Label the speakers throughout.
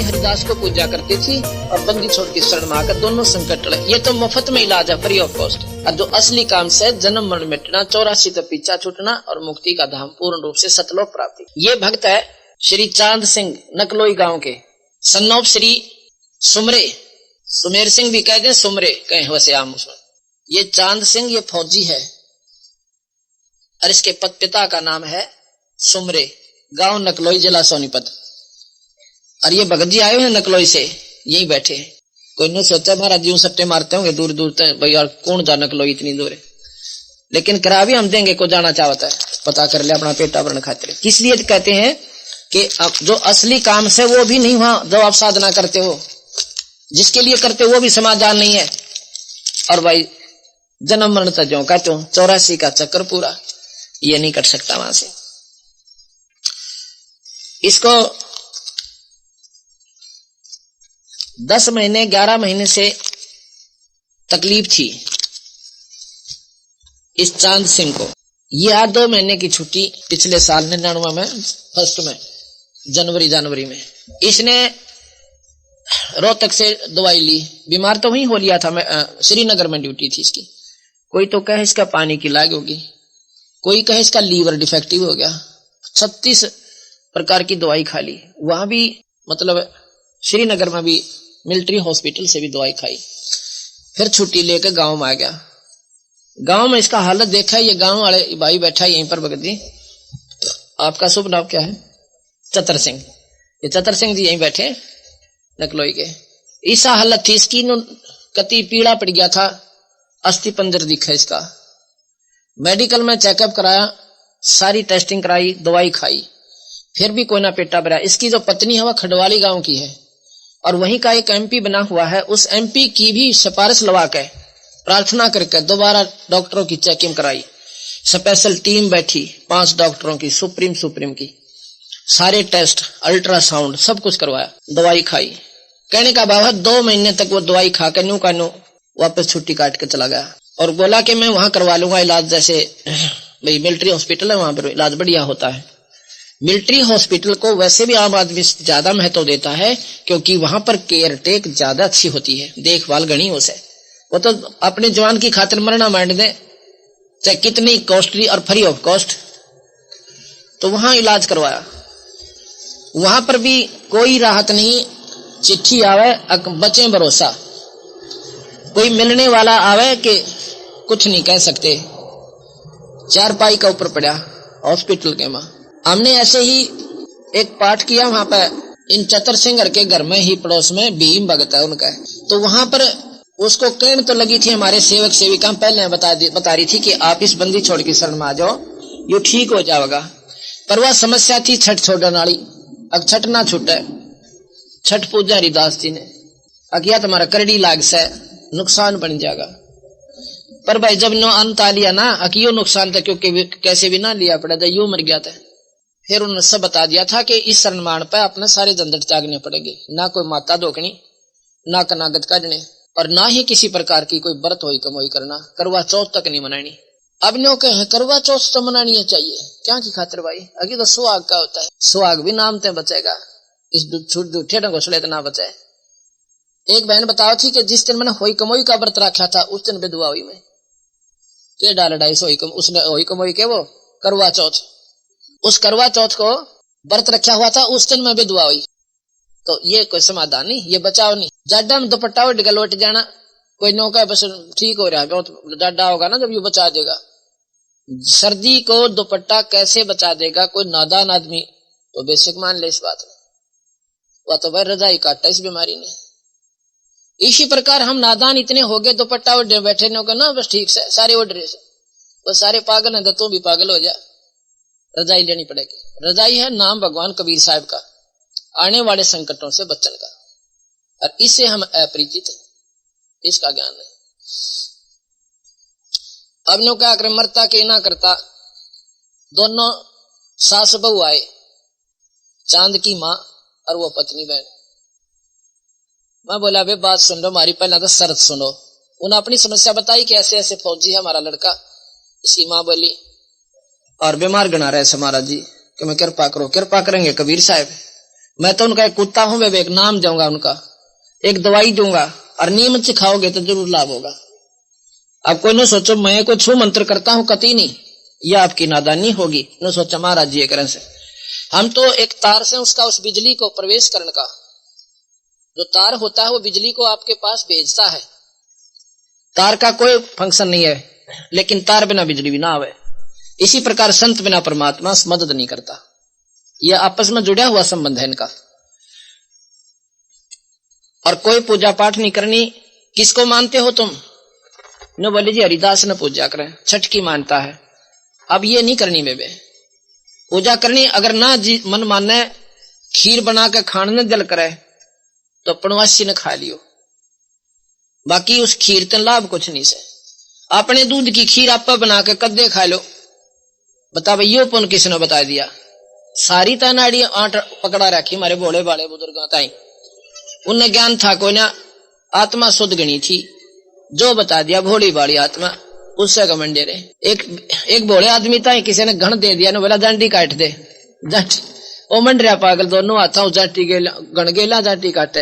Speaker 1: हरिदास को पूजा करती थी और बंदी छोड़ की शरण में आकर दोनों संकट टले। ये तो मुफ्त में इलाज है, फ्री ऑफ कॉस्ट। और जो असली काम से जन्म मरण मिटना, 84 तो पीछा छूटना और मुक्ति का धाम पूर्ण रूप से सतलोक प्राप्ति। ये भक्त है श्री चांद सिंह, नकलोई गांव के, सन्नौप श्री सुमरे, सुमेर सिंह भी कहते हैं, सुमरे कहें वैसे आम उसमें। ये चांद सिंह ये फौजी है और इसके पिता का नाम है सुमरे, गांव नकलोई, जिला सोनीपत। और ये भगत जी आए हुए हैं नकलोई से, यही बैठे हैं। कोई ने सोचा महाराज जी सट्टे मारते होंगे दूर दूर तक, भाई यार कौन जा नकलोई इतनी दूर है, लेकिन करा भी हम देंगे, को जाना चाहता है पता कर ले अपना पेटा भरण खातिर। किस लिए कहते हैं कि जो असली काम से वो भी नहीं हुआ जो आप साधना करते हो, जिसके लिए करते हो वो भी समाधान नहीं है। और भाई जन्म मरण तक जो कहते हो 84 का चक्कर पूरा, ये नहीं कर सकता वहां से। इसको 10 महीने 11 महीने से तकलीफ थी इस चांद सिंह को। यह 2 महीने की छुट्टी पिछले साल 99 में फर्स्ट में जनवरी में इसने रोहतक से दवाई ली। बीमार तो वहीं हो लिया था, मैं श्रीनगर में ड्यूटी थी इसकी। कोई तो कहे इसका पानी की लाग होगी, कोई कहे इसका लीवर डिफेक्टिव हो गया। 36 प्रकार की दवाई खा ली, वहां भी मतलब श्रीनगर में भी मिलिट्री हॉस्पिटल से भी दवाई खाई। फिर छुट्टी लेकर गांव में आ गया। गांव में इसका हालत देखा, ये गांव वाले भाई बैठा है यहीं पर भगत जी। आपका शुभ नाम क्या है? चतर सिंह। ये चतर सिंह जी यहीं बैठे नकलोई के। ऐसा हालत थी इसकी, कति पीड़ा पड़ गया था, अस्थि पंजर दिखा इसका। मेडिकल में चेकअप कराया, सारी टेस्टिंग कराई, दवाई खाई, फिर भी कोई ना पेटा भरा। इसकी जो पत्नी है वह खडवाली गांव की है और वहीं का एक एमपी बना हुआ है। उस एमपी की भी सिफारिश लगा के प्रार्थना करके दोबारा डॉक्टरों की चेकिंग कराई। स्पेशल टीम बैठी 5 डॉक्टरों की, सुप्रीम की, सारे टेस्ट, अल्ट्रासाउंड सब कुछ करवाया, दवाई खाई। कहने का भाव है 2 महीने तक वो दवाई खा के न्यू का न्यू वापस छुट्टी काट के चला गया और बोला कि मैं वहां करवा लूंगा इलाज, जैसे भाई मिलिट्री हॉस्पिटल है वहां पर इलाज बढ़िया होता है। मिलिट्री हॉस्पिटल को वैसे भी आम आदमी ज्यादा महत्व देता है क्योंकि वहां पर केयर टेक ज्यादा अच्छी होती है, देखभाल घनी उसे। वो तो अपने जवान की खातिर मरना मांड दे, चाहे कितनी कॉस्टली और फ्री ऑफ कॉस्ट। तो वहां इलाज करवाया, वहां पर भी कोई राहत नहीं। चिट्ठी आवे बचे भरोसा, कोई मिलने वाला आवे कि कुछ नहीं कह सकते। 4 पाई का ऊपर पड़ा हॉस्पिटल के मां। हमने ऐसे ही एक पाठ किया वहां पर इन चतर सिंह के घर में ही, पड़ोस में भीम भगत है उनका। तो वहां पर उसको कहने तो लगी थी, हमारे सेवक सेविका पहले बता रही थी कि आप इस बंदी छोड़ की शरण में आ जाओ, ये ठीक हो जाएगा। पर वह समस्या थी छठ छोड़ने वाली। अब छठ ना छूटे, छठ पूजा हरिदास जी ने अकिया तुम्हारा करड़ी लाग से नुकसान बन जाएगा। पर भाई जब नो अंत आ लिया ना, अकियो नुकसान था क्योंकि कैसे भी ना लिया पड़ा था, यूं मर गया था। फिर उन्होंने सब बता दिया था कि इस शरणमान पर अपने सारे झंझट त्यागने पड़ेंगे, ना कोई माता धोकनी, ना कनागत काटने, और ना ही किसी प्रकार की कोई व्रत होई कमोई करना, करवा चौथ तक नहीं मनानी। अब नो कहे करवा चौथ तो मनानी है चाहिए, क्या की खातिर भाई? अभी तो सुहाग का होता है, सुहाग भी नाम ते बचेगा, इस झूठे घोसले तो ना बचे। एक बहन बताओ थी कि जिस दिन मैंने होई कमोई का व्रत रखा था उस दिन बेदुआ हुई मैं, ये डाल उसने होई कमोई के वो करवा चौथ, उस करवा चौथ को व्रत रखा हुआ था, उस दिन में बेदुआ हुई। तो ये कोई समाधान नहीं, ये बचाव नहीं। जाडा में दुपट्टा उठ के लौट जाना, कोई नौका बस ठीक हो रहा है, बहुत जाडा होगा ना जब ये बचा देगा। सर्दी को दुपट्टा कैसे बचा देगा कोई नादान आदमी, तो बेसिक मान ले इस बात में, वह तो भाई रजाई काटा इस बीमारी ने। इसी प्रकार हम नादान इतने हो गए, दुपट्टा उड़ बैठे नौका ना बस ठीक से, सारे उड़ रहे से, बस सारे पागल है, तू भी पागल हो जा। रजाई लेनी पड़ेगी। रजाई है नाम भगवान कबीर साहब का, आने वाले संकटों से बचने का, और इससे हम अपरिचित हैं, इसका ज्ञान है। अब नो क्या करे, मरता के ना करता। दोनों सास बहू आए, चांद की माँ और वो पत्नी बहन। मैं बोला बे बात सुन लो हमारी, पहला तो शर्त सुनो। उन्हें अपनी समस्या बताई कि ऐसे ऐसे फौजी है हमारा लड़का। इसकी माँ बोली और बीमार गना रहे महाराज जी कि मैं कृपा करो। कृपा करेंगे कबीर साहब, मैं तो उनका एक कुत्ता हूं, वे एक नाम दूंगा, उनका एक दवाई दूंगा, और नियमित से खाओगे तो जरूर लाभ होगा। अब कोई न सोचो मैं को छू मंत्र करता हूं, कति नहीं, यह आपकी नादानी होगी। न सोचा महाराज जी करें से हम तो एक तार से उसका उस बिजली को प्रवेश करने का, जो तार होता है वो बिजली को आपके पास भेजता है। तार का कोई फंक्शन नहीं है, लेकिन तार बिना बिजली भी ना आवे। इसी प्रकार संत बिना परमात्मा मदद नहीं करता। यह आपस में जुड़ा हुआ संबंध है इनका। और कोई पूजा पाठ नहीं करनी। किसको मानते हो तुम? न बोले जी हरिदास ने पूजा करें, छठ की मानता है। अब ये नहीं करनी बेबे, पूजा करनी। अगर ना जी मन माने खीर बना के खाने दिल करे तो पणवासी ने खा लियो, बाकी उस खीर ते लाभ कुछ नहीं से। अपने दूध की खीर आप बना के कद्दे खा लो, बता भाई यो पुन किसने बता दिया? सारी तनाड़ी आठ पकड़ा रखी हमारे भोले भाले बुजुर्ग ताई। उन्हें ज्ञान था कोई ना, आत्मा शुद्ध गणी थी, जो बता दिया भोली भाली आत्मा उससे कमंडे रहे। एक भोले आदमी था, किसी ने घण दे दिया, ने बोला जांटी काट दे। जांटी ओ मंडरिया पागल, दोनों हाथा जांटी गण गेला जांटी काटे।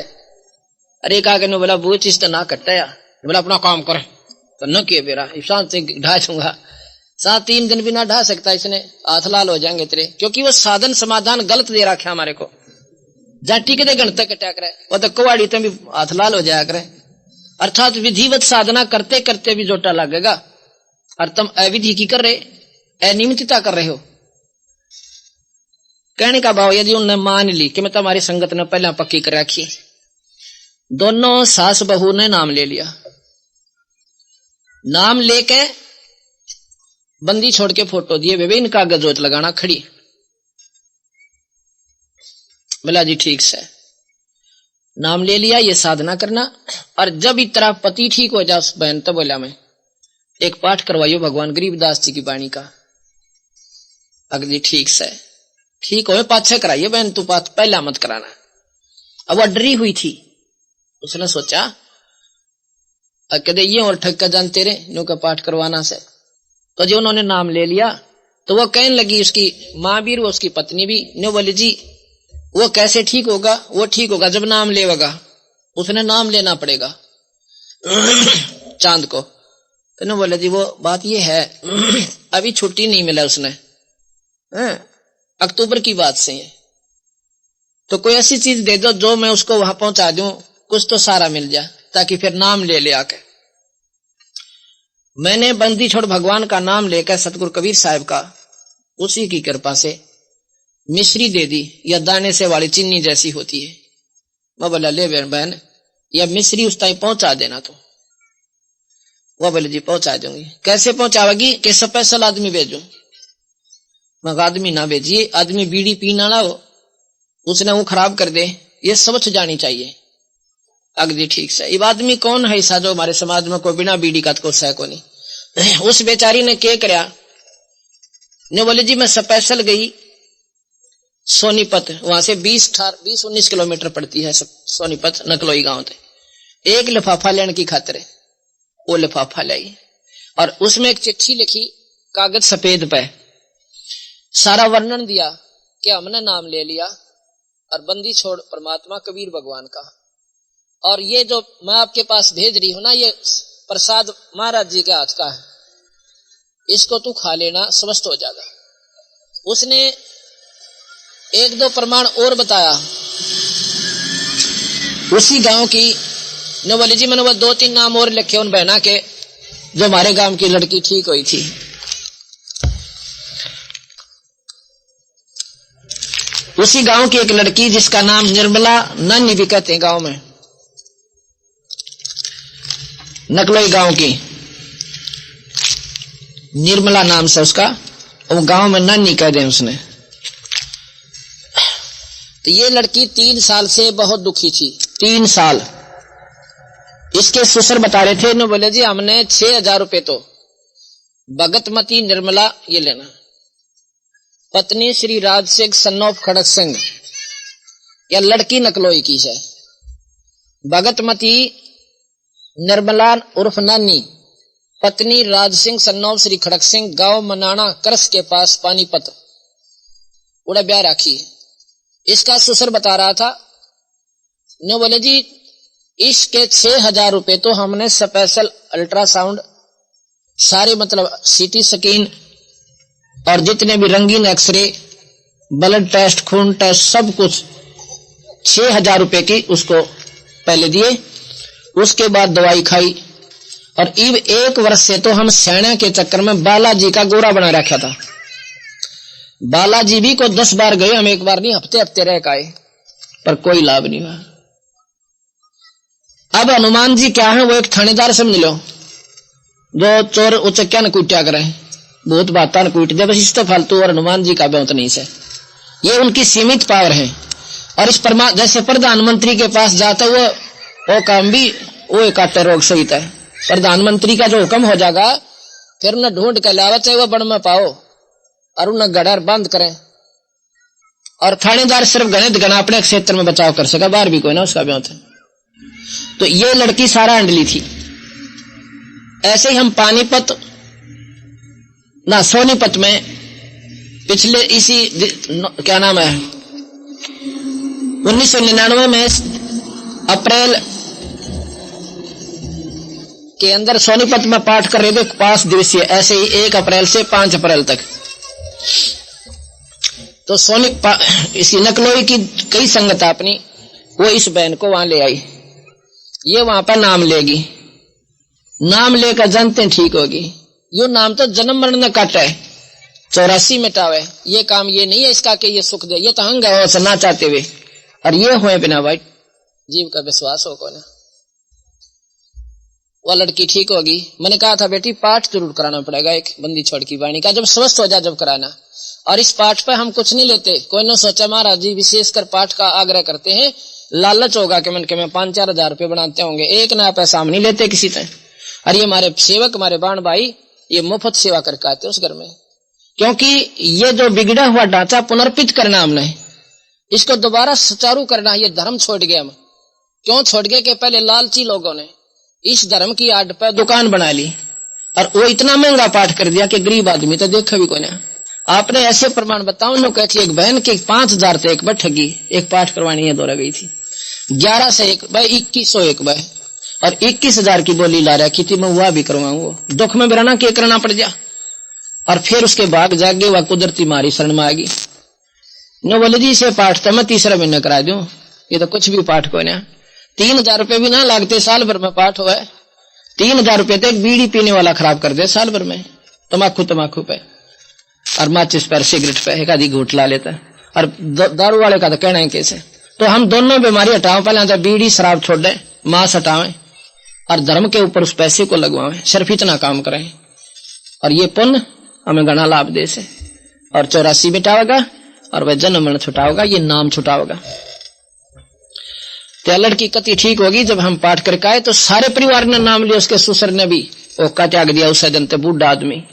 Speaker 1: अरे का कहने बोला वो चीज तो ना कटे यार, बोला अपना काम करे तो न किए बेरा शांत से ढा दूंगा। 3 दिन भी ना ढा सकता इसने, हाथ लाल हो जाएंगे तेरे, क्योंकि वो साधन समाधान गलत दे रखा हमारे को। जाटी के गणते कटा करे वो तो कुवाड़ी तो भी हाथ लाल हो जाया करे। अर्थात विधिवत साधना करते करते भी जोटा लगेगा, और तुम अविधि की कर रहे, अनियमितता कर रहे हो। कहने का भाव यदि उन्होंने मान ली कि मैं तुम्हारी संगत ने पहले पक्की कर रखी, दोनों सास बहू ने नाम ले लिया, नाम लेके बंदी छोड़ के फोटो दिए, बेबे इनका गजोत लगाना खड़ी। बोला जी ठीक से, नाम ले लिया, ये साधना करना। और जब इतना पति ठीक हो जाए बहन, तो बोला मैं एक पाठ करवाइयो भगवान गरीबदास जी की वाणी का। अगली ठीक से, ठीक हो पाछे कराइए बहन, तू पाठ पहला मत कराना। अब वह डरी हुई थी, उसने सोचा कदे ये और ठग का जानते रहे नो का पाठ करवाना से। तो जो उन्होंने नाम ले लिया तो वो कहने लगी, उसकी माँ भी और उसकी पत्नी भी, नो बोले जी वो कैसे ठीक होगा? वो ठीक होगा जब नाम लेगा, उसने नाम लेना पड़ेगा चांद को। तो नो बोले जी वो बात ये है अभी छुट्टी नहीं मिला उसने, अक्टूबर की बात से है, तो कोई ऐसी चीज दे दो जो मैं उसको वहां पहुंचा दूं, कुछ तो सारा मिल जाए, ताकि फिर नाम ले आके। मैंने बंदी छोड़ भगवान का नाम लेकर सतगुरु कबीर साहब का, उसी की कृपा से मिश्री दे दी, या दाने से वाली चीनी जैसी होती है। मैं बोला ले बहन या मिश्री उस टाइम पहुंचा देना। तो वह बोले जी पहुंचा दूंगी। कैसे पहुंचावेगी? कि स्पेशल आदमी भेजू? मैं आदमी ना भेजिए, आदमी बीड़ी पीना ना हो, उसने वो खराब कर दे, ये समझ जानी चाहिए। अगली ठीक से, ये आदमी कौन है ऐसा जो हमारे समाज में कोई बिना बीड़ी का को सह को नहीं। उस बेचारी ने क्या कराया, ने बोले जी मैं स्पेशल गई सोनीपत, वहां से 20-19 किलोमीटर पड़ती है सोनीपत नकलोई गांव थे। एक लिफाफा लेने की खातिर वो लिफाफा लाई, और उसमें एक चिट्ठी लिखी कागज सफेद पे, सारा वर्णन दिया कि हमने नाम ले लिया और बंदी छोड़ परमात्मा कबीर भगवान का, और ये जो मैं आपके पास भेज रही हूं ना, ये प्रसाद महाराज जी के हाथ का है, इसको तू खा लेना, स्वस्थ हो जाएगा। उसने 1-2 प्रमाण और बताया उसी गांव की। ने बोले जी मैंने वो 2-3 नाम और लिखे उन बहना के, जो हमारे गांव की लड़की ठीक हुई थी। उसी गांव की एक लड़की जिसका नाम निर्मला नानी भी कहते हैं गांव में, नकलोई गांव की निर्मला नाम से उसका, वो गांव में नानी कह दे उसने। तो ये लड़की 3 साल से बहुत दुखी थी, 3 साल। इसके ससुर बता रहे थे, इन्होंने बोले जी हमने 6000 रुपए तो भगतमती निर्मला ये लेना, पत्नी श्री राज सिंह सन ऑफ खड़क सिंह, या लड़की नकलोई की है। भगतमती निर्मला उर्फ नानी, पत्नी राज सिंह सन ऑफ श्री खड़क सिंह, गांव मनाना करस के पास पानीपत, उड़ा ब्याह राखी। इसका ससुर बता रहा था, ने बोले जी इसके 6,000 रुपए तो हमने स्पेशल अल्ट्रासाउंड, सारे मतलब सीटी स्कैन और जितने भी रंगीन एक्सरे, ब्लड टेस्ट, खून टेस्ट, सब कुछ 6,000 रुपए की उसको पहले दिए। उसके बाद दवाई खाई और इब 1 वर्ष से तो हम सेना के चक्कर में बालाजी का गोरा बना रखा था। बालाजी भी को 10 बार गए हम, 1 बार नहीं, हफ्ते हफ्ते रह के आए, पर कोई लाभ नहीं हुआ। अब हनुमान जी क्या है, वो एक थानेदार समझ लो, जो चोर उचक्या न कुटिया करें, बहुत बाता न कुट दे, बस इस तो फालतू। और हनुमान जी का बहुत नहीं से, ये उनकी सीमित पावर है। और इस जैसे प्रधानमंत्री के पास जाता वो काम भी वो एक आटे रोग सहित है। प्रधानमंत्री का जो हुक्म हो जाएगा, फिर उन्हें ढूंढ के लावा, चाहे वो बन में पाओ, और उन्हें गड़र बंद करें। और थानेदार सिर्फ गणित गणा अपने क्षेत्र में बचाव कर सका, बाहर भी कोई ना उसका ब्योत है। तो ये लड़की सारा अंडली थी। ऐसे ही हम पानीपत ना सोनीपत में पिछले इसी क्या नाम है 1999 में अप्रैल के अंदर सोनीपत में पाठ कर रहे थे 5 दिवसीय, ऐसे ही 1 अप्रैल से 5 अप्रैल तक। तो इसी नकलोई की कई संगत अपनी, वो इस बहन को वहां ले आई। ये वहां पर नाम लेगी, नाम लेकर जनते ठीक होगी। यो नाम तो जन्म मरण न काटे, 84 मिटावे। ये काम ये नहीं है इसका कि ये सुख दे, ये तो हंग है वो ना चाहते हुए। और ये हुए बिना भाई जीव का विश्वास हो को ना, वो लड़की ठीक होगी। मैंने कहा था बेटी पाठ जरूर कराना पड़ेगा, एक बंदी छोड़ की वाणी का, जब स्वस्थ हो जाए जब कराना। और इस पाठ पे हम कुछ नहीं लेते। कोई न सोचा महाराज जी विशेषकर पाठ का आग्रह करते हैं, लालच होगा कि मन के में 5-4 हजार रुपये बनाते होंगे, 1 ना पैसा हम नहीं लेते किसी से। और ये हमारे सेवक, हमारे बाण भाई, ये मुफ्त सेवा करके आते उस घर में। क्योंकि ये जो बिगड़ा हुआ ढांचा पुनर्पित करना हमने, इसको दोबारा सुचारू करना। ये धर्म छोड़ गए हम। क्यों छोड़ गए कि पहले लालची लोगों ने इस धर्म की आड़ पर दुकान बना ली, और वो इतना महंगा पाठ कर दिया कि गरीब आदमी तो देखा भी कोई ना। आपने ऐसे प्रमाण बताओ न, कहती एक बहन के 5,000 से एक बार ठगी, एक पाठ करवानी है दौरा गई थी। 11 से एक बार 2100 एक बार, और 21,000 की बोली ला रहा कि मैं वह भी करवाऊंगा। दुख में बिराना के करना पड़ जा। और फिर उसके बाद जागे वह कुदरती मारी शरण में आ गई। न बोले जी इसे पाठ तो मैं 3रा महीना करा दूं, ये तो कुछ भी पाठ को ना 3,000 रुपये भी ना लागते, साल भर में पाठ हुआ है। 3,000 रुपये तो एक बीड़ी पीने वाला खराब कर दे साल भर में, तमाकू पे और माचिस पर, सिगरेट पे एक आधी घूट ला लेता है। और दारू वाले का तो कहना है कैसे। तो हम दोनों बीमारी हटाओ, पहले तो बीड़ी शराब छोड़ दें, मांस हटावें, और धर्म के ऊपर उस पैसे को लगवाएं, सिर्फ इतना काम करें। और ये पुण्य हमें घना लाभ दे से, और 84 मिटावेगा, और वह जन्म मरण छुटाओगा, ये नाम छुटाओगा। तो लड़की कति ठीक होगी। जब हम पाठ करके आए तो सारे परिवार ने नाम लिया, उसके ससुर ने भी ओका त्याग दिया। उस जनते बूढ़ा आदमी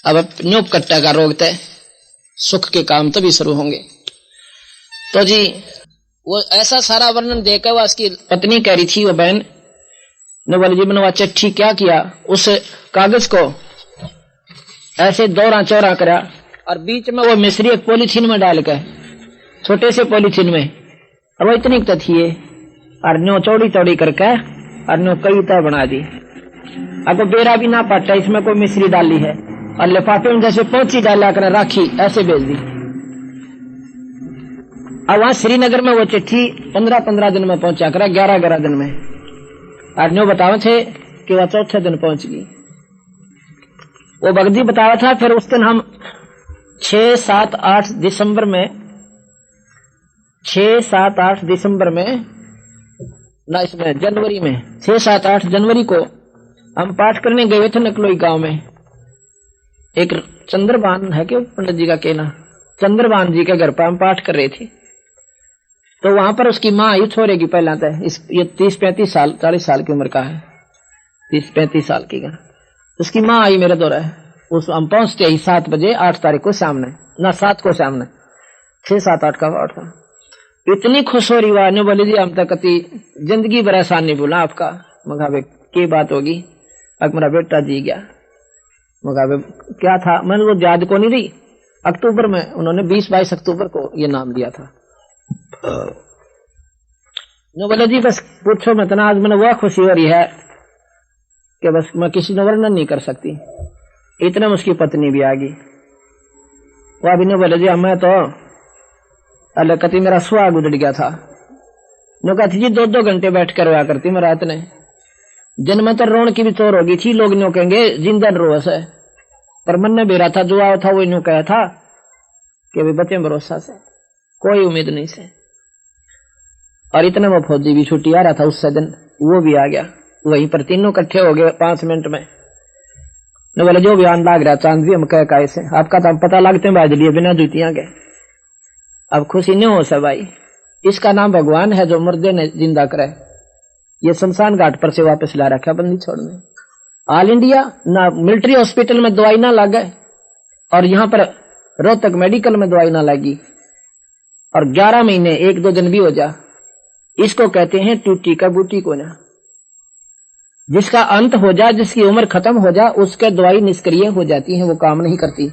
Speaker 1: अब न्यूप कट्टा का रोग तय, सुख के काम तभी शुरू होंगे। तो जी वो ऐसा सारा वर्णन देकर वह उसकी पत्नी कह रही थी, वो बहन ने बोली जी मैंने चिट्ठी क्या किया, उस कागज को ऐसे दौरा चौरा करा, और बीच में वो मिश्री एक पॉलीथीन में डालकर, छोटे से पॉलीथीन में, और वो इतनी तो थी, और न्यो चौड़ी चौड़ी करके और न्यो कई तय बना दी। अब बेरा भी ना पाटा, इसमें कोई मिश्री डाली है, और लिफाफे में जैसे पोंची डाला कर राखी ऐसे भेज दी। अब वहां श्रीनगर में वो चिट्ठी 15-15 दिन में पहुंचा करा, 11-11 दिन में। और न्यो बतावे थे कि वह 4थे दिन पहुंच गई। वो बगदी बतावा था। फिर उस दिन हम 6, 7, 8 दिसंबर में, 6, 7, 8 दिसंबर में ना, इसमें जनवरी में 6, 7, 8 जनवरी को हम पाठ करने गए थे नकलोई गांव में। एक चंद्रभान है कि पंडित जी का कहना, चंद्रभान जी के घर पर हम पाठ कर रहे थे। तो वहां पर उसकी माँ आई छोरे की, पहला था ये 30-35 साल 40 साल की उम्र का है, 30-35 साल की का। उसकी माँ आई मेरे दौरा है। उस हम पहुंचते ही 7 बजे 8 तारीख को सामने, ना 7 को सामने, 6, 7, 8 का वार्ड था। इतनी खुश हो रही वाने बोली जी हम तक कति जिंदगी भर एहसान नहीं भूला आपका। मगावे की बात होगी, अब मेरा बेटा जी गया। मगावे क्या था, मैंने वो याद को नहीं रही, अक्टूबर में उन्होंने 20-22 अक्टूबर को ये नाम दिया था। नो बोले जी बस पूछो मत ना, आज मैंने वह खुशी हो रही है कि बस मैं किसी ने वर्णन नहीं कर सकती। इतने में उसकी पत्नी भी आ गई। वो अभी ने बोले जी मैं तो अल्लाह कति मेरा सुहाग उजड़ गया था। नो कहती जी 2-2 घंटे बैठ कर रोया करती मैं रात ने। दिन में तो रोन की भी चोर होगी थी, लोग न्यू कहेंगे जिंदन रोस है, पर मन ने बेरा था जो आया था वो न्यू कहा था कि भी बच्चे भरोसा से कोई उम्मीद नहीं से। और इतने में फौजी भी छुट्टी आ रहा था उससे दिन, वो भी आ गया। वहीं पर तीनों इकट्ठे हो गए 5 मिनट में। न बोले जो बयान लाग रहा चांद भी हम कह का ऐसे आपका तो पता लगते हैं बाज लिए बिना जूतियां के। अब खुशी नहीं हो सा भाई, इसका नाम भगवान है जो मुर्दे ने जिंदा करे। ये शमशान घाट पर से वापस ला रखा बंदी छोड़ने। ऑल इंडिया ना मिलिट्री हॉस्पिटल में दवाई ना लगे और यहाँ पर रोहतक मेडिकल में दवाई ना लगी और 11 महीने 1-2 दिन भी हो जा, इसको कहते हैं टूटी का बूटी को ना। जिसका अंत हो जा, जिसकी उम्र खत्म हो जा, उसके दवाई निष्क्रिय हो जाती है, वो काम नहीं करती।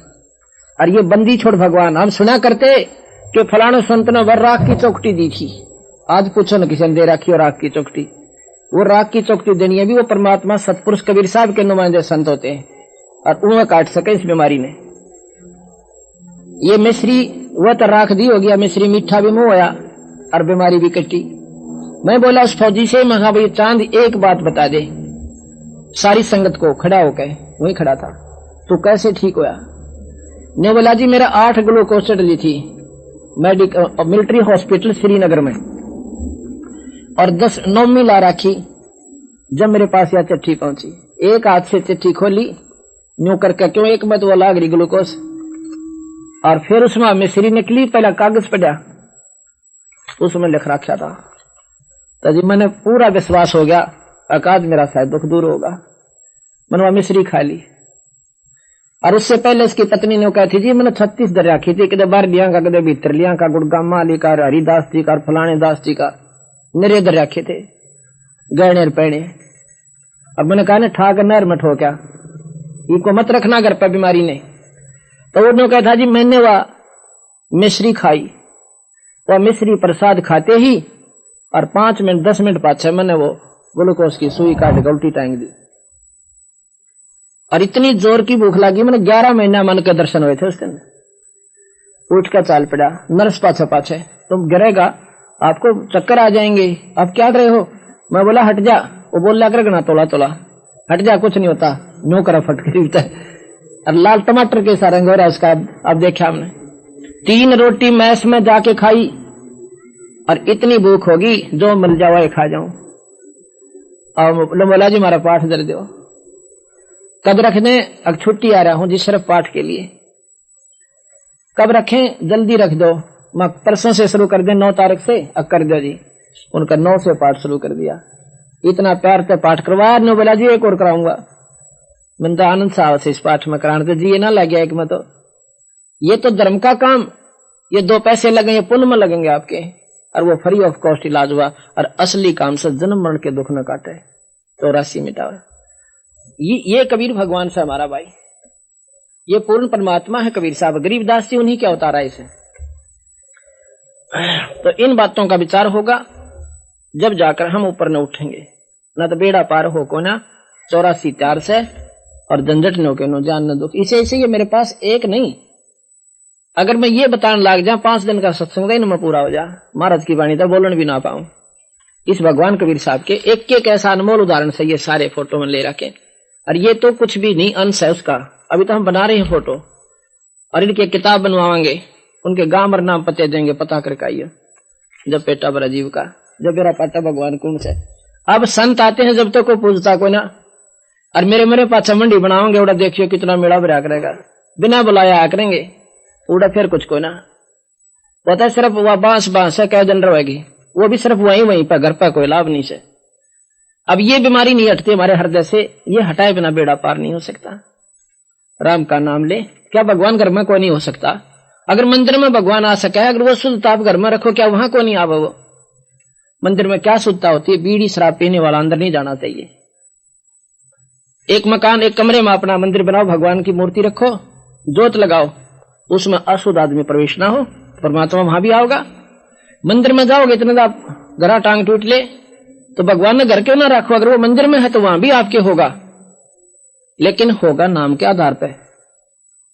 Speaker 1: और ये बंदी छोड़ भगवान हम सुना करते कि फलाने संत ने वर राख की चौकटी दी थी। आज पूछो न किसी ने दे रखी और राख की चौकटी। वो राख की चौकटी देनी है भी वो परमात्मा सतपुरुष कबीर साहब के नुमाइंदे संत होते हैं और उन्हें काट सके इस बीमारी ने। ये मिश्री वह तो राख दी हो गया, मिश्री मीठा भी मुंह होया और बीमारी भी कटी। मैं बोला उस फौजी से, मैं हाँ भाई चांद एक बात बता दे। सारी संगत को खड़ा होकर वही खड़ा था, तो कैसे ठीक होया? ने बोला जी मेरा 8 ग्लूकोज चढ़ी थी मिलिट्री हॉस्पिटल श्रीनगर में और 10 नौमी ला रखी। जब मेरे पास यह चिट्ठी पहुंची, एक हाथ से चिट्ठी खोली न्यू करके, क्यों एक में तो वो लाग रही ग्लूकोज, और फिर उसमें मिश्री निकली, पहला कागज पड़ा उसमें लिख रखा था। तो जी मैंने पूरा विश्वास हो गया अकाज मेरा शायद दुख दूर होगा। मैंने वह मिश्री खा ली। और उससे पहले इसकी पत्नी ने कहा थी जी मैंने 36 दर रखी थी, कदे बाहर लिया का, कदे भीतर लिया का, गुड़गामा अली का, हरिदास जी का, फलाने दास जी का, मेरे दर रखे थे गहने पैणे। अब मैंने कहा ना ठा कर नर में ठोक्या, इनको मत रखना घर पर बीमारी ने। तो उन्होंने कहा था जी मैंने वह मिश्री खाई, वह मिश्री प्रसाद खाते ही और 5 मिनट 10 मिनट पाछे मैंने वो ग्लूकोज की सुई काट उल्टी टांग दी और इतनी जोर की भूख लगी, मैंने 11 महीना मन के दर्शन हुए थे उस दिन। उठ कर चाल पड़ा, नर्स पाछे पाछे तुम गिरेगा आपको चक्कर आ जाएंगे, आप क्या कर रहे हो? मैं बोला हट जा। वो बोल ला कर गना तोला तोला, हट जा कुछ नहीं होता, नो करा फटकरी और लाल टमाटर के सारंग हो रहा उसका। अब देखा हमने 3 रोटी मैस में जाके खाई और इतनी भूख होगी जो मिल जाओ खा जाऊं। और बोला जी हमारा पाठ दर दो, कब रख दें? अब छुट्टी आ रहा हूं जी सिर्फ पाठ के लिए। कब रखें? जल्दी रख दो, मैं परसों से शुरू कर दे, 9 तारीख से। अब कर दो जी। उनका 9 से पाठ शुरू कर दिया। इतना प्यार से पाठ करवाया। ने बोला जी एक और कराऊंगा। मैंने तो आनंद साहब से इस पाठ में कराने तो जी ये ना लग गया एक में, तो ये तो धर्म का काम, ये 2 पैसे लगेंगे पुण्य में लगेंगे आपके, और वो फ्री ऑफ कॉस्ट इलाज हुआ। और असली काम से जन्म मरण के दुख न काटे, 84 मिटावे। ये कबीर भगवान से हमारा भाई, ये पूर्ण परमात्मा है कबीर साहब। गरीबदास जी उन्हीं क्या उतारा इसे। तो इन बातों का विचार होगा जब जाकर हम ऊपर न उठेंगे, न तो बेड़ा पार हो को ना 84 त्यार से और झंझट न हो के नो जान न दुख। इसे ये मेरे पास एक नहीं, अगर मैं ये बताने लग जा 5 दिन का सत्संग में पूरा हो जा, महाराज की वाणी तो बोलने भी ना पाऊं। इस भगवान कबीर साहब के एक ऐसा अनमोल उदाहरण से ये सारे फोटो में ले रखे। और ये तो कुछ भी नहीं, अंश है उसका। अभी तो हम बना रहे हैं फोटो और इनके किताब बनवाएंगे, उनके गांव और नाम पते देंगे, पता करके आइए। जब पेटा बरा जीव का, जब मेरा पाटा भगवान कौन से। अब संत आते हैं जब तक को पूछता कोई ना, और मेरे पाछा मंडी बनाओगे उड़ा, देखियो कितना मेड़ा भरा करेगा, बिना बुलाया आ करेंगे उड़ा, फिर कुछ कोई ना पता है। सिर्फ वह बांस है, कह दिन रहेगी, वो भी सिर्फ वहीं पर, घर पर कोई लाभ नहीं से। अब ये बीमारी नहीं हटती हमारे हृदय से, ये हटाए बिना बेड़ा पार नहीं हो सकता। राम का नाम ले, क्या भगवान घर में कोई नहीं हो सकता? अगर मंदिर में भगवान आ सका है, अगर वो शुद्धता आप घर में रखो, क्या वहां कोई नहीं आवा? वो मंदिर में क्या शुद्धता होती है? बीड़ी शराब पीने वाला अंदर नहीं जाना चाहिए। एक मकान, एक कमरे में अपना मंदिर बनाओ, भगवान की मूर्ति रखो, जोत लगाओ, उसमें अशुद्ध आदमी प्रवेश ना हो, परमात्मा वहां भी आओगा। मंदिर में जाओगे इतना घरा टांग टूट ले तो भगवान ने घर क्यों ना रखो, अगर वो मंदिर में है तो वहां भी आपके होगा, लेकिन होगा नाम के आधार पे।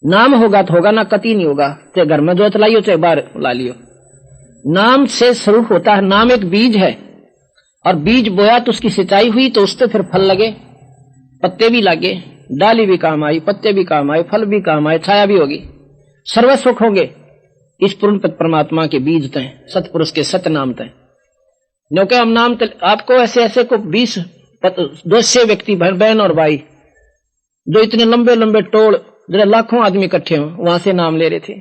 Speaker 1: नाम होगा तो होगा, ना कति नहीं होगा, चाहे घर में जोत लाइयो चाहे बाहर ला लियो। नाम से शुरू होता है, नाम एक बीज है, और बीज बोया तो उसकी सिंचाई हुई तो उससे फिर फल लगे, पत्ते भी लगे, डाली भी काम आई, पत्ते भी काम आए, फल भी काम आए, छाया भी होगी, सर्व सुख होंगे। इस पूर्ण परमात्मा के बीज तय, सतपुरुष के सत नाम तय। क्योंकि हम नाम आपको ऐसे ऐसे को 20 200 व्यक्ति बहन और भाई जो इतने लंबे लंबे टोल जरा लाखों आदमी इकट्ठे हो वहां से नाम ले रहे थे,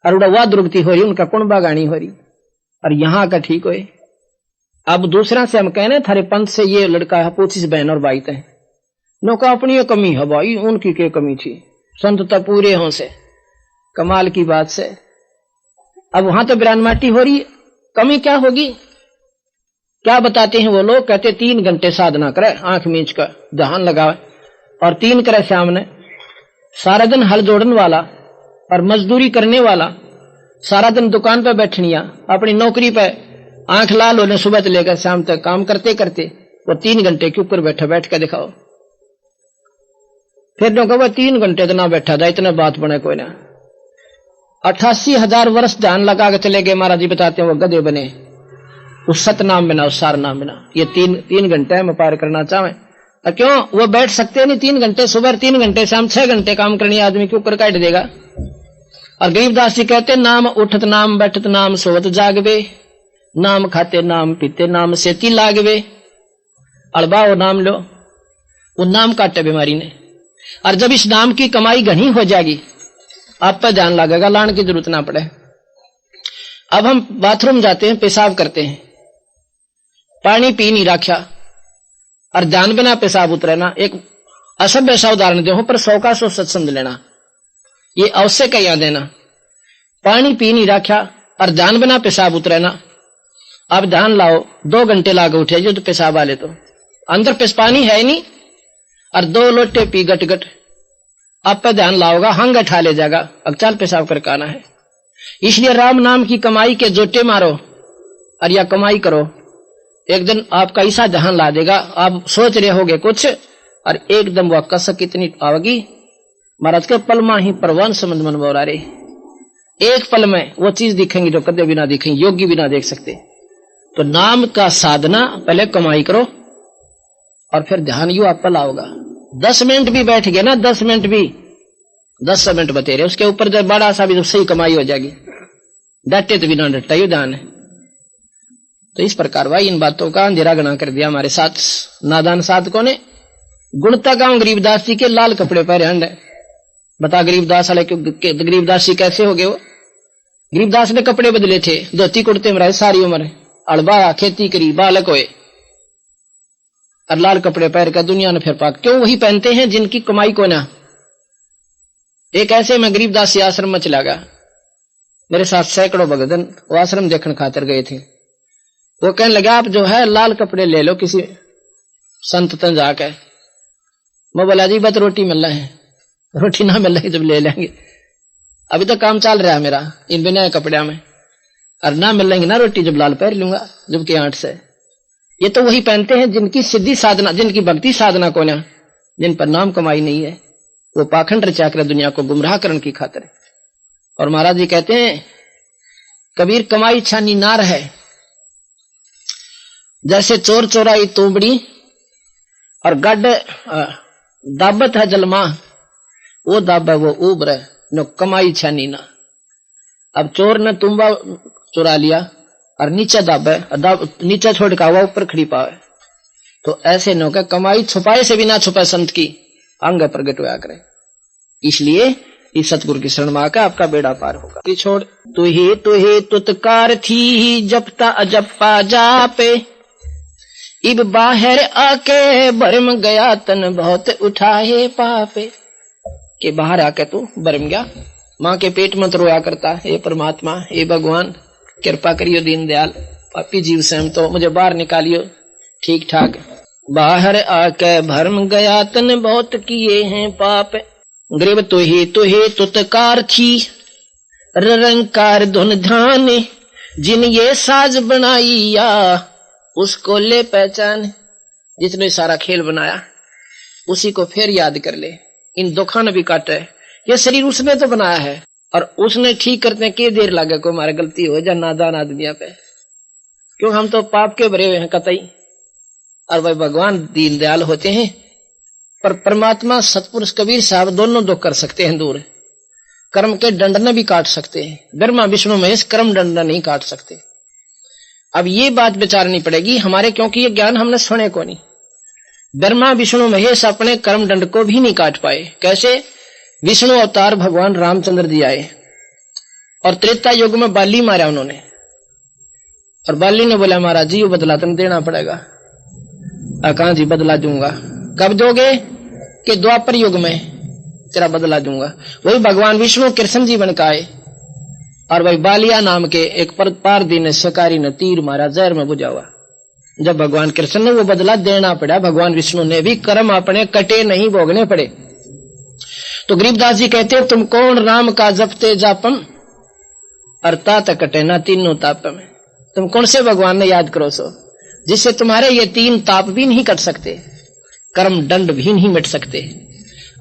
Speaker 1: और उड़ा वाद रुगती हो रही, उनका कौन बागानी हो रही, और यहां का ठीक होए। अब दूसरा से हम कहने थारे पंथ से ये लड़का है 25 बहन और भाई तय, नौका अपनी कमी है भाई, उनकी क्या कमी थी, संतता पूरे हों से, कमाल की बात से। अब वहां तो बिरान माटी हो रही, कमी क्या होगी? क्या बताते हैं वो लोग, कहते 3 घंटे साधना करे, आंख मींच कर ध्यान लगावे, और 3 करे सामने, सारा दिन हल जोड़न वाला और मजदूरी करने वाला, सारा दिन दुकान पे बैठनिया, अपनी नौकरी पे आंख लाल होने सुबह से लेकर शाम तक काम करते करते वो 3 घंटे के ऊपर बैठ के दिखाओ। फिर जो कहो 3 घंटे तो ना बैठा था, इतना बात बने कोई ना। 88,000 वर्ष ध्यान लगा के चले गए, महाराज जी बताते हैं वो गधे बने, उस सतनाम बिना, उस सार नाम बिना। ये 3 घंटे में पार करना चाहे तो क्यों वो बैठ सकते नहीं 3 घंटे, सुबह 3 घंटे, शाम 6 घंटे काम करनी आदमी के ऊपर काट देगा। और गरीबदास जी कहते नाम उठत नाम बैठत नाम सोवत जागवे, नाम खाते नाम पीते नाम सेती लागवे। अड़बाओ नाम लो, वो नाम काटे बीमारी ने। और जब इस नाम की कमाई घनी हो जाएगी आप पर ध्यान लगेगा, लाने की जरूरत ना पड़े। अब हम बाथरूम जाते हैं, पेशाब करते हैं, पानी पी नहीं रखा और ध्यान बिना पेशाब उतरे ना, एक असभ्य सा उदाहरण दे पर 100 का 100 सच समझ लेना, ये अवश्य कह याद देना। पानी पी नहीं रखा और ध्यान बिना पेशाब उतरे ना, अब ध्यान लाओ 2 घंटे लागे उठे जो तो पेशाब वाले तो अंदर पानी है नहीं, और 2 लोटे पी गट गट, आप पे ध्यान लाओगा, हंग उठा ले जाएगा, अब चल पेशाब करके आना है। इसलिए राम नाम की कमाई के जोटे मारो और या कमाई करो, एक दिन आपका ऐसा ध्यान ला देगा, आप सोच रहे होगे कुछ और एकदम वह कसक इतनी आवेगी, महाराज के पल में ही परवान समझ मन बोला रे, एक पल में वो चीज दिखेंगी जो कदे भी ना दिखेंगी, योगी भी ना देख सकते। तो नाम का साधना, पहले कमाई करो और फिर ध्यान यू आप पर लाओगा। 10 मिनट भी बैठ गए ना, 10 मिनट भी, 10 मिनट बतेरे, उसके ऊपर जब बड़ा सा भी जब सही कमाई हो जाएगी, डटे तो भी ना डटता, यू ध्यान है। तो इस प्रकार भाई इन बातों का अंधेरा गणा कर दिया हमारे साथ नादान साधकों ने। गुणता गांव गरीबदास जी के लाल कपड़े पहरे हंड है, बता गरीबदास वाले गरीबदास जी कैसे हो गए? वो गरीबदास ने कपड़े बदले थे, धोती कुर्ते में रहे सारी उम्र, अड़बाया खेती करी, बालक होए और लाल कपड़े पहन कर दुनिया ने फिर पाक। क्यों वही पहनते हैं जिनकी कमाई को ना। एक ऐसे में गरीबदास जी आश्रम में चला गया, मेरे साथ सैकड़ों भगतन वो आश्रम देखने खातिर गए थे। वो कहने लगा आप जो है लाल कपड़े ले लो किसी संत तन जाकर। मैं बोला जी बस रोटी मिल रहा है, रोटी ना मिल रही जब ले लेंगे, अभी तो काम चल रहा है मेरा इन बिना कपड़े में, और ना मिल लेंगे ना रोटी जब लाल पहन लूंगा जब के 8 से। ये तो वही पहनते हैं जिनकी सिद्धि साधना, जिनकी भक्ति साधना को ना, जिन पर नाम कमाई नहीं है, वो पाखंड रचा कर दुनिया को गुमराह करने की खातिर। और महाराज जी कहते हैं कबीर कमाई छानी नार है, जैसे चोर चोराई तूबड़ी और गड दाबत है जलमा, वो दाब है वो उबर है नो कमाई छानी ना। अब चोर ने तुम्बा चुरा लिया और नीचे दाब है, नीचे छोड़ का हुआ ऊपर खड़ी पावे, तो ऐसे नो का कमाई छुपाए से भी ना छुपाए संत की अंग प्रगट हुआ करे। इसलिए इस सतगुरु की शरण में आकर आपका बेड़ा पार होगा। छोड़ तुहे तुतकार थी जपता अजप्पा जापे, इब बाहर आके भरम गया तन बहुत उठाए पापे। के बाहर आके तू भरम गया, माँ के पेट में तो रोया करता, हे परमात्मा हे भगवान कृपा करियो दीनदयाल, पापी जीव से हम तो मुझे बाहर निकालियो ठीक ठाक। बाहर आके भरम गया तन बहुत किए हैं पाप, गरीब तो ही तुतकार थी रंकार धुन ध्यान, जिन ये साज बनाई या उसको ले पहचान। जिसने सारा खेल बनाया उसी को फिर याद कर ले। इन दुखा ने भी काटा है, ये शरीर उसने तो बनाया है और उसने ठीक करते हैं के देर लगे को हमारी गलती हो जा नादान आदमिया पे, क्यों हम तो पाप के भरे हुए हैं कतई। और वह भगवान दीनदयाल होते हैं, पर परमात्मा सतपुरुष कबीर साहब दोनों दुख कर सकते हैं दूर। कर्म के दंड भी काट सकते हैं, ब्रह्मा विष्णु महेश कर्म दंड नहीं काट सकते। अब ये बात विचारनी पड़ेगी हमारे, क्योंकि ये ज्ञान हमने सुने को नहीं। ब्रह्मा विष्णु महेश अपने कर्म दंड को भी नहीं काट पाए। कैसे? विष्णु अवतार भगवान रामचंद्र जी आए और त्रेता युग में बाली मारा उन्होंने, और बाली ने बोला महाराज जी वो बदला तुम देना पड़ेगा। कहां जी बदला दूंगा। कब दोगे? कि द्वापर युग में तेरा बदला दूंगा। वही भगवान विष्णु कृष्ण जी बन के आए और वही बालिया नाम के एक पारदी ने शिकारी ने तीर मारा, जहर में बुझा हुआ। जब भगवान कृष्ण ने वो बदला देना पड़ा, भगवान विष्णु ने भी कर्म अपने कटे नहीं भोगने पड़े। तो गरीबदास जी कहते तुम कौन राम का जपते जापम अर्थात कटे ना तीनों ताप में। तुम कौन से भगवान ने याद करो सो जिससे तुम्हारे ये तीन ताप भी नहीं कट सकते, कर्म दंड भी नहीं मिट सकते।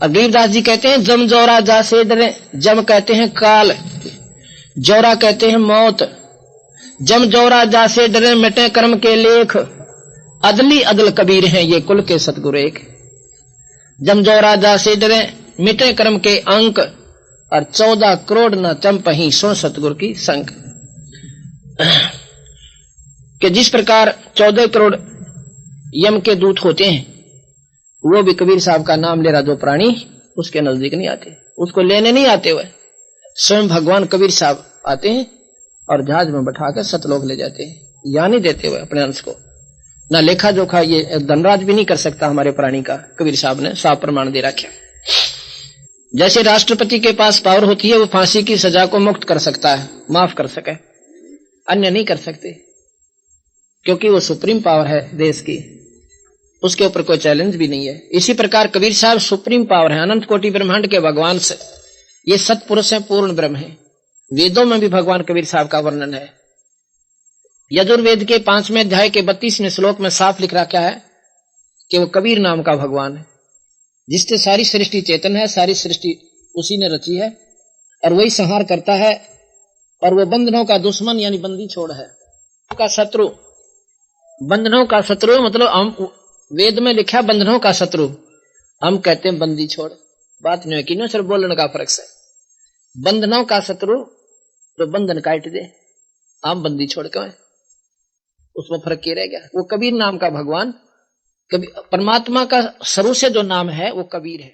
Speaker 1: और गरीबदास जी कहते हैं जम जोरा जा से डरे, जम कहते हैं काल, जोरा कहते हैं मौत। जम जोरा जा से डरे मिटे कर्म के लेख, अदली अदल कबीर हैं ये कुल के सतगुरु एक। जम जोरा जा से डरे मिटे कर्म के अंक, और 14 करोड़ न चंपही सो सतगुरु की संक। कि जिस प्रकार 14 करोड़ यम के दूत होते हैं, वो भी कबीर साहब का नाम ले रहा जो प्राणी उसके नजदीक नहीं आते, उसको लेने नहीं आते हुए स्वयं भगवान कबीर साहब आते हैं और जहाज में बैठाकर सतलोक ले जाते हैं, या नहीं देते हुए अपने अंश को। ना लेखा जोखा ये धनराज भी नहीं कर सकता हमारे प्राणी का, कबीर साहब ने साफ प्रमाण दे रखा। जैसे राष्ट्रपति के पास पावर होती है, वो फांसी की सजा को मुक्त कर सकता है, माफ कर सके, अन्य नहीं कर सकते, क्योंकि वो सुप्रीम पावर है देश की, उसके ऊपर कोई चैलेंज भी नहीं है। इसी प्रकार कबीर साहब सुप्रीम पावर है, अनंत कोटि ब्रह्मांड के भगवान से ये सतपुरुष है, पूर्ण ब्रह्म है। वेदों में भी भगवान कबीर साहब का वर्णन है। यजुर्वेद के 5वें अध्याय के 32वें श्लोक में साफ लिख रखा है कि वो कबीर नाम का भगवान है, जिससे सारी सृष्टि चेतन है, सारी सृष्टि उसी ने रची है और वही संहार करता है। और वो बंधनों का दुश्मन यानी बंदी छोड़ है, का शत्रु। बंधनों का शत्रु मतलब हम वेद में लिखा बंधनों का शत्रु, हम कहते हैं बंदी छोड़। बात नहीं है कि सिर्फ बोलने का फर्क है। बंधनों का शत्रु तो बंधन काट दे, हम बंदी छोड़ के, उसमें फर्क क्या रह गया। वो कबीर नाम का भगवान, कबीर परमात्मा का शुरू से जो नाम है वो कबीर है।